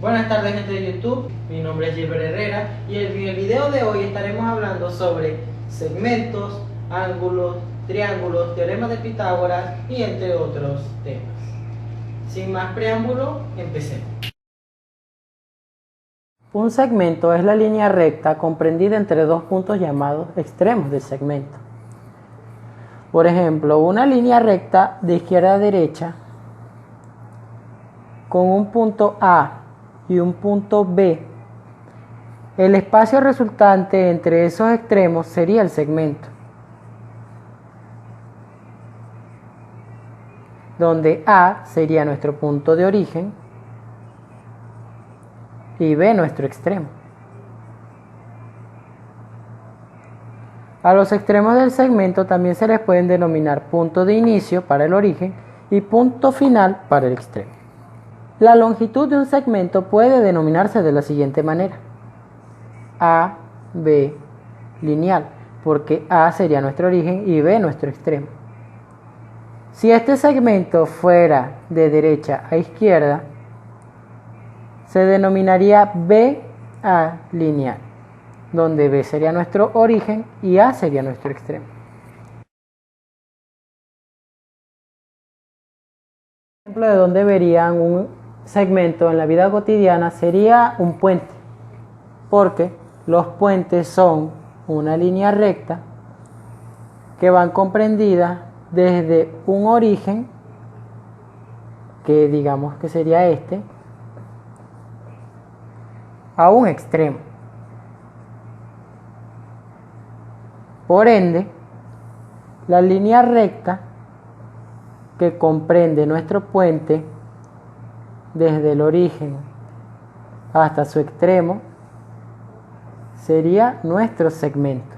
Buenas tardes, gente de YouTube, mi nombre es Gilbert Herrera y en el video de hoy estaremos hablando sobre segmentos, ángulos, triángulos, teoremas de Pitágoras y entre otros temas. Sin más preámbulo, empecemos. Un segmento es la línea recta comprendida entre dos puntos llamados extremos del segmento. Por ejemplo, una línea recta de izquierda a derecha con un punto A y un punto B. El espacio resultante entre esos extremos sería el segmento, donde A sería nuestro punto de origen y B nuestro extremo. A los extremos del segmento también se les pueden denominar punto de inicio para el origen y punto final para el extremo. La longitud de un segmento puede denominarse de la siguiente manera: A, B, lineal, porque A sería nuestro origen y B nuestro extremo. Si este segmento fuera de derecha a izquierda, se denominaría BA lineal, donde B sería nuestro origen y A sería nuestro extremo. Un ejemplo de donde verían un segmento en la vida cotidiana sería un puente, porque los puentes son una línea recta que van comprendidas desde un origen, que digamos que sería este, a un extremo. Por ende, la línea recta que comprende nuestro puente desde el origen hasta su extremo sería nuestro segmento.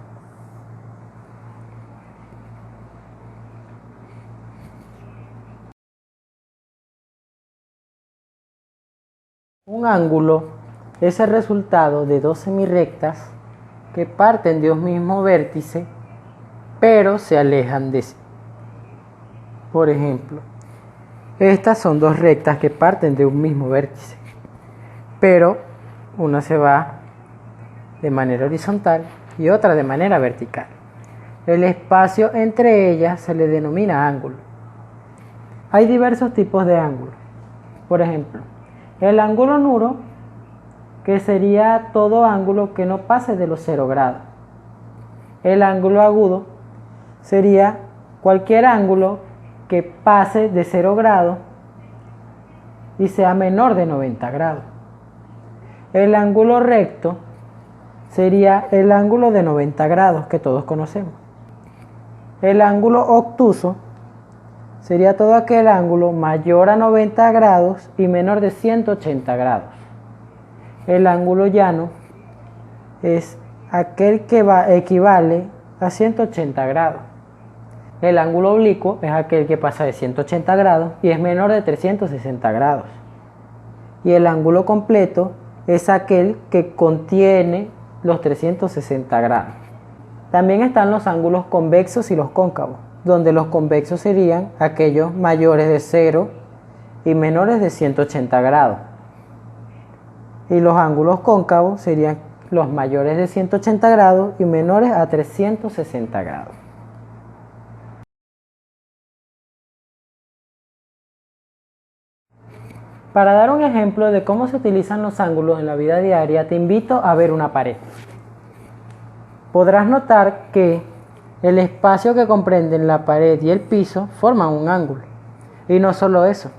Un ángulo es el resultado de dos semirrectas que parten de un mismo vértice, pero se alejan de sí. Por ejemplo, estas son dos rectas que parten de un mismo vértice, pero una se va de manera horizontal y otra de manera vertical. El espacio entre ellas se le denomina ángulo. Hay diversos tipos de ángulos. Por ejemplo, el ángulo nulo, que sería todo ángulo que no pase de los 0 grados. El ángulo agudo sería cualquier ángulo que pase de 0 grados y sea menor de 90 grados. El ángulo recto sería el ángulo de 90 grados que todos conocemos. El ángulo obtuso sería todo aquel ángulo mayor a 90 grados y menor de 180 grados. El ángulo llano es aquel que equivale a 180 grados. El ángulo oblicuo es aquel que pasa de 180 grados y es menor de 360 grados. Y el ángulo completo es aquel que contiene los 360 grados. También están los ángulos convexos y los cóncavos, donde los convexos serían aquellos mayores de 0 y menores de 180 grados. Y los ángulos cóncavos serían los mayores de 180 grados y menores a 360 grados. Para dar un ejemplo de cómo se utilizan los ángulos en la vida diaria, te invito a ver una pared. Podrás notar que el espacio que comprenden la pared y el piso forman un ángulo. Y no solo eso,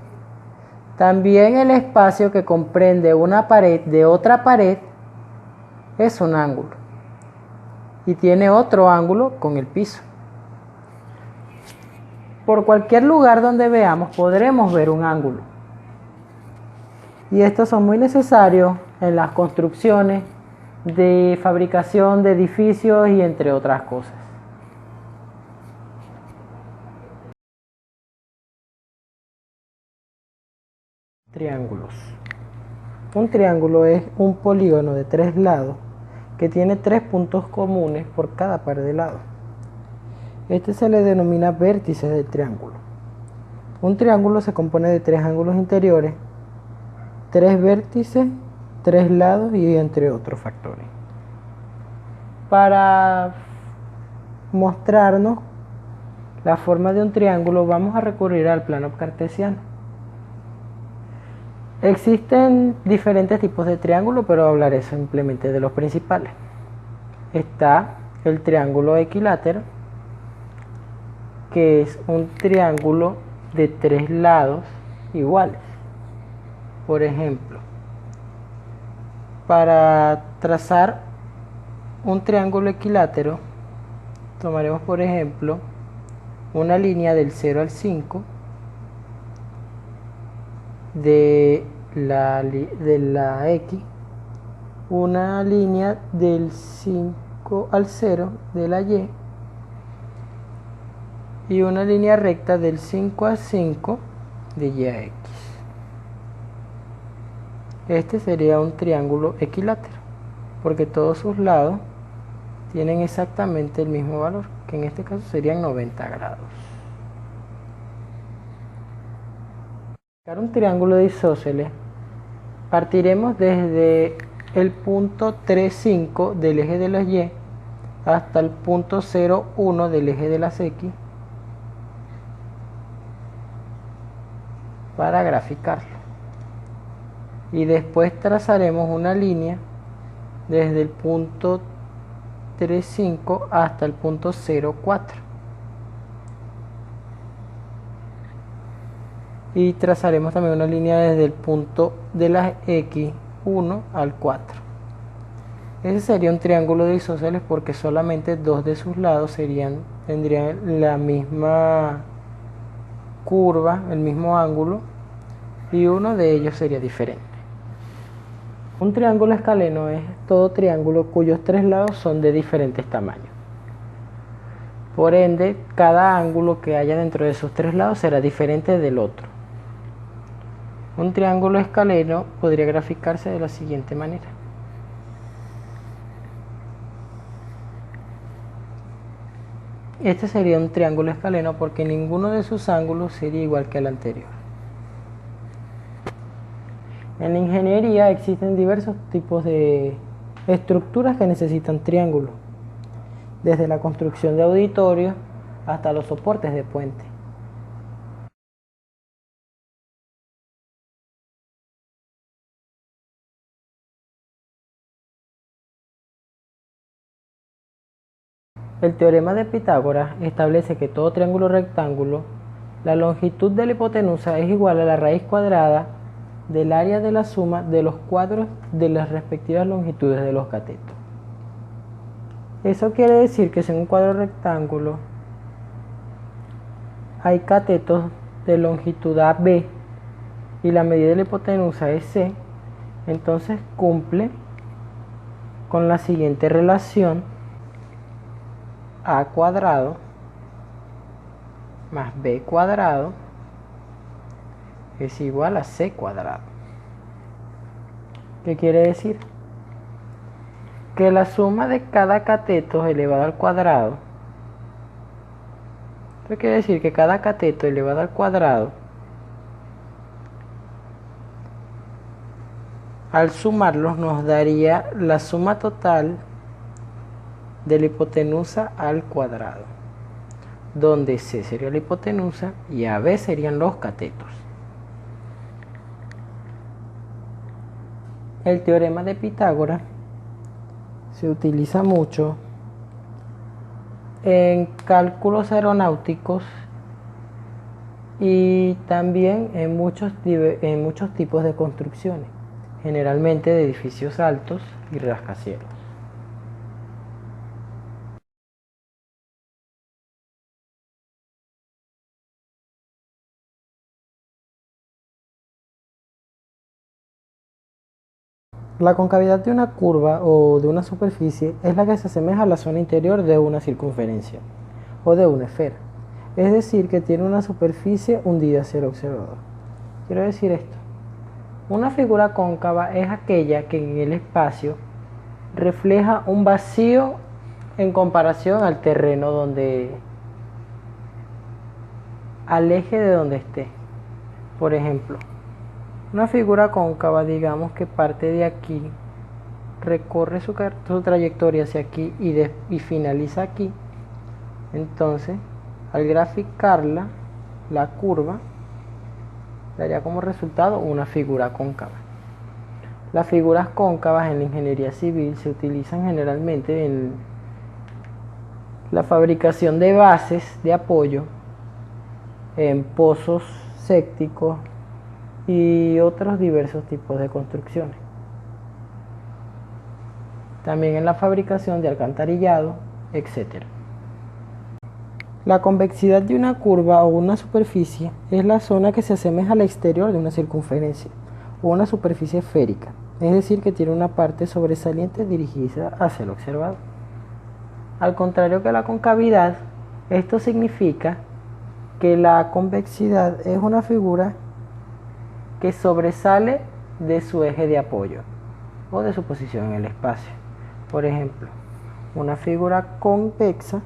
también el espacio que comprende una pared de otra pared es un ángulo y tiene otro ángulo con el piso. Por cualquier lugar donde veamos podremos ver un ángulo. Y estos son muy necesarios en las construcciones de fabricación de edificios y entre otras cosas. Triángulos. Un triángulo es un polígono de 3 lados que tiene 3 puntos comunes por cada par de lados. Este se le denomina vértices del triángulo. Un triángulo se compone de 3 ángulos interiores, 3 vértices, 3 lados y entre otros factores. Para mostrarnos la forma de un triángulo vamos a recurrir al plano cartesiano. Existen diferentes tipos de triángulo, pero hablaré simplemente de los principales. Está el triángulo equilátero, que es un triángulo de 3 lados iguales. Por ejemplo, para trazar un triángulo equilátero, tomaremos por ejemplo una línea del 0 al 5 de la X, una línea del 5 al 0 de la Y una línea recta del 5 a 5 de Y a X. Este sería un triángulo equilátero, porque todos sus lados tienen exactamente el mismo valor, que en este caso serían 90 grados. Para un triángulo de isósceles, partiremos desde el punto 3,5 del eje de las Y hasta el punto 0,1 del eje de las X para graficarlo. Y después trazaremos una línea desde el punto 3,5 hasta el punto 0,4. Y trazaremos también una línea desde el punto de las X1 al 4. Ese sería un triángulo de isósceles porque solamente dos de sus lados tendrían la misma curva, el mismo ángulo, y uno de ellos sería diferente. Un triángulo escaleno es todo triángulo cuyos 3 lados son de diferentes tamaños. Por ende, cada ángulo que haya dentro de esos 3 lados será diferente del otro. Un triángulo escaleno podría graficarse de la siguiente manera. Este sería un triángulo escaleno porque ninguno de sus ángulos sería igual que el anterior. En la ingeniería existen diversos tipos de estructuras que necesitan triángulos, desde la construcción de auditorios hasta los soportes de puentes. El teorema de Pitágoras establece que todo triángulo rectángulo, la longitud de la hipotenusa es igual a la raíz cuadrada del área de la suma de los cuadros de las respectivas longitudes de los catetos. Eso quiere decir que si en un cuadro rectángulo hay catetos de longitud AB y la medida de la hipotenusa es C, entonces cumple con la siguiente relación: A cuadrado más B cuadrado es igual a C cuadrado. ¿Qué quiere decir? Que la suma de cada cateto elevado al cuadrado, esto quiere decir que cada cateto elevado al cuadrado, al sumarlos nos daría la suma total de la hipotenusa al cuadrado, donde C sería la hipotenusa y AB serían los catetos. El teorema de Pitágoras se utiliza mucho en cálculos aeronáuticos y también en muchos tipos de construcciones, generalmente de edificios altos y rascacielos. La concavidad de una curva o de una superficie es la que se asemeja a la zona interior de una circunferencia o de una esfera, es decir, que tiene una superficie hundida hacia el observador. Quiero decir esto: una figura cóncava es aquella que en el espacio refleja un vacío en comparación al terreno al eje de donde esté. Por ejemplo, Una figura cóncava, digamos que parte de aquí, recorre su trayectoria hacia aquí y finaliza aquí. Entonces, al graficarla, la curva daría como resultado una figura cóncava. Las figuras cóncavas en la ingeniería civil se utilizan generalmente en la fabricación de bases de apoyo, en pozos sépticos y otros diversos tipos de construcciones. También en la fabricación de alcantarillado, etc. La convexidad de una curva o una superficie es la zona que se asemeja al exterior de una circunferencia o una superficie esférica, es decir, que tiene una parte sobresaliente dirigida hacia el observador. Al contrario que la concavidad, esto significa que la convexidad es una figura que sobresale de su eje de apoyo o de su posición en el espacio. Por ejemplo, una figura convexa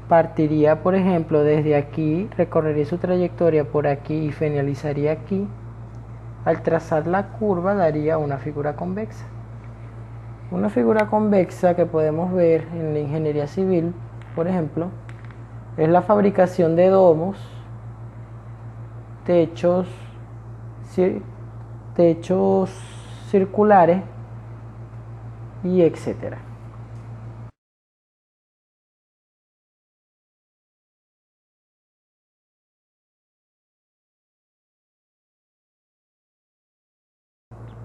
partiría, por ejemplo, desde aquí, recorrería su trayectoria por aquí y finalizaría aquí. Al trazar la curva daría una figura convexa. Una figura convexa que podemos ver en la ingeniería civil, por ejemplo, es la fabricación de domos, techos circulares y etcétera.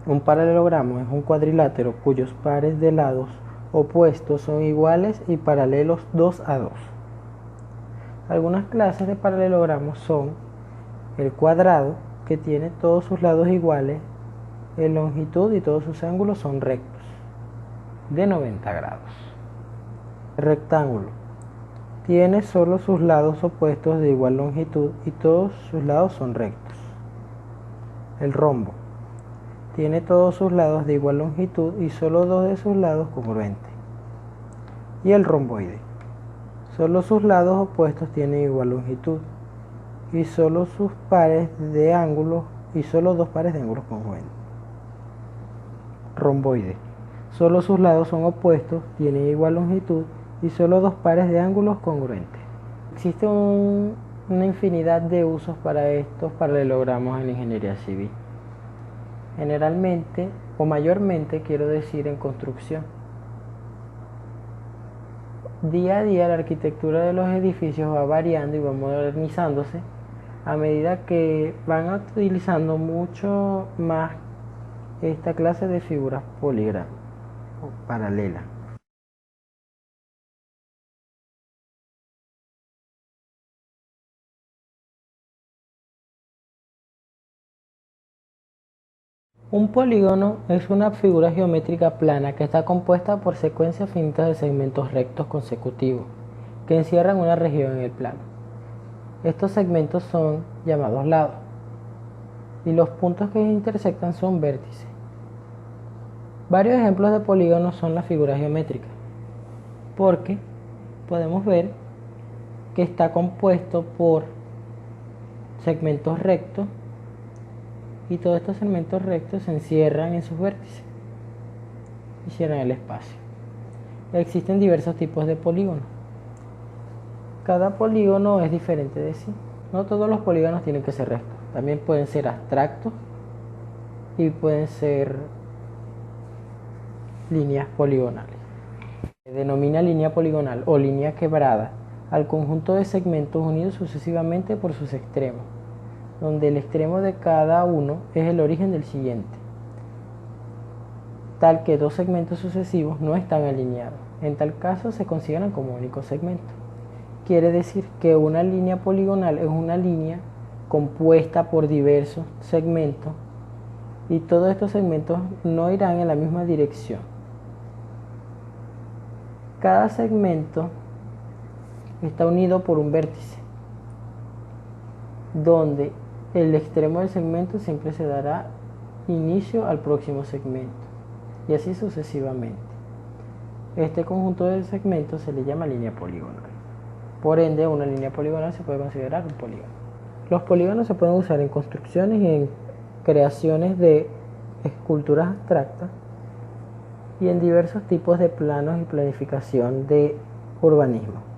Un paralelogramo es un cuadrilátero cuyos pares de lados opuestos son iguales y paralelos 2 a 2. Algunas clases de paralelogramos son el cuadrado, que tiene todos sus lados iguales en longitud y todos sus ángulos son rectos, de 90 grados. El rectángulo tiene solo sus lados opuestos de igual longitud y todos sus lados son rectos. El rombo tiene todos sus lados de igual longitud y solo dos de sus lados congruentes. Y el romboide, solo sus lados opuestos tienen igual longitud y solo sus pares de ángulos y solo dos pares de ángulos congruentes. Romboide, solo sus lados son opuestos, tienen igual longitud y solo dos pares de ángulos congruentes. Existe una infinidad de usos para estos paralelogramos en la ingeniería civil. Generalmente, o mayormente, quiero decir, en construcción. Día a día la arquitectura de los edificios va variando y va modernizándose a medida que van utilizando mucho más esta clase de figuras polígonas o paralelas. Un polígono es una figura geométrica plana que está compuesta por secuencias finitas de segmentos rectos consecutivos que encierran una región en el plano. Estos segmentos son llamados lados y los puntos que intersectan son vértices. Varios ejemplos de polígonos son las figuras geométricas, porque podemos ver que está compuesto por segmentos rectos y todos estos segmentos rectos se encierran en sus vértices y cierran el espacio. Existen diversos tipos de polígonos. Cada polígono es diferente de sí. No todos los polígonos tienen que ser rectos. También pueden ser abstractos y pueden ser líneas poligonales. Se denomina línea poligonal o línea quebrada al conjunto de segmentos unidos sucesivamente por sus extremos, donde el extremo de cada uno es el origen del siguiente, tal que dos segmentos sucesivos no están alineados. En tal caso se consideran como único segmento. Quiere decir que una línea poligonal es una línea compuesta por diversos segmentos y todos estos segmentos no irán en la misma dirección. Cada segmento está unido por un vértice, donde el extremo del segmento siempre se dará inicio al próximo segmento, y así sucesivamente. Este conjunto de segmentos se le llama línea poligonal. Por ende, una línea poligonal se puede considerar un polígono. Los polígonos se pueden usar en construcciones y en creaciones de esculturas abstractas y en diversos tipos de planos y planificación de urbanismo.